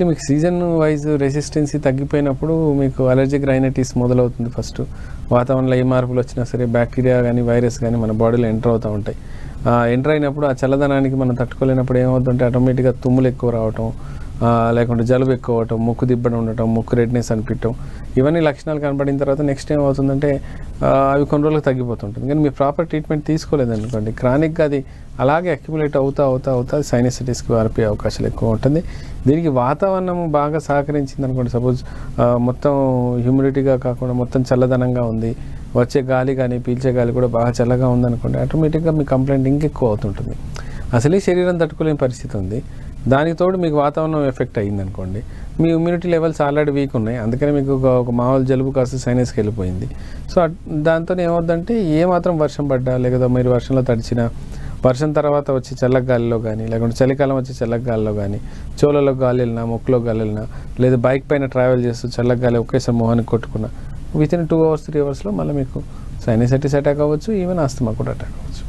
మీకు season wise resistancy తగ్గిపోయినప్పుడు మీకు allergic rhinitis మొదలవుతుంది. ఫస్ట్ వాతావరణంలో ఏ మార్పులు వచ్చినా సరే బ్యాక్టీరియా కానీ వైరస్ కానీ మన బాడీలో ఎంటర్ అవుతూ ఉంటాయి. ఎంటర్ అయినప్పుడు ఆ చల్లదనానికి మనం తట్టుకోలేనప్పుడు ఏమవుతుంటే ఆటోమేటిక్గా తుమ్ములు ఎక్కువ రావటం, లేకుంటే జలుబు ఎక్కువ అవటం, ముక్కు దిబ్బడం ఉండటం, ముక్కు రెడ్నెస్ అనిపించడం, ఇవన్నీ లక్షణాలు కనపడిన తర్వాత నెక్స్ట్ ఏమవుతుందంటే అవి కొన్ని రోజులకు తగ్గిపోతుంటుంది. కానీ మీరు ప్రాపర్ ట్రీట్మెంట్ తీసుకోలేదనుకోండి, క్రానిక్గా అది అలాగే అక్యుములేట్ అవుతా సైనసైటిస్కి మారిపోయే అవకాశాలు ఎక్కువ ఉంటుంది. దీనికి వాతావరణం బాగా సహకరించింది అనుకోండి, సపోజ్ మొత్తం హ్యూమిడిటీగా కాకుండా మొత్తం చల్లదనంగా ఉంది, వచ్చే గాలి కానీ పీల్చే గాలి కూడా బాగా చల్లగా ఉందనుకోండి, ఆటోమేటిక్గా మీ కంప్లైంట్ ఇంకెక్కువ అవుతుంటుంది. అసలే శరీరం తట్టుకోలేని పరిస్థితి ఉంది, దానికి తోడు మీకు వాతావరణం ఎఫెక్ట్ అయ్యిందనుకోండి, మీ ఇమ్యూనిటీ లెవెల్స్ ఆల్రెడీ వీక్ ఉన్నాయి, అందుకని మీకు ఒక మామూలు జలుబు కాస్త సైనస్కి వెళ్ళిపోయింది. సో దాంతో ఏమవుతుందంటే ఏమాత్రం వర్షం పడ్డా, లేదా మీరు వర్షంలో తడిచినా, వర్షం తర్వాత వచ్చి చల్లగాలిలో కానీ, లేకుంటే చలికాలం వచ్చి చల్లగాలిలో కానీ, చెవులలో గాలి వెళ్ళినా, ముక్కులో గాలి వెళ్ళినా, లేదా బైక్ పైన ట్రావెల్ చేస్తూ చల్లగాలి ఒకేసారి మొహానికి కొట్టుకున్నా, వితిన్ 2 hours 3 hours మళ్ళీ మీకు సైనసైటిస్ అటాక్ అవ్వచ్చు, ఈవెన్ ఆస్తమా కూడా అటాక్ అవ్వచ్చు.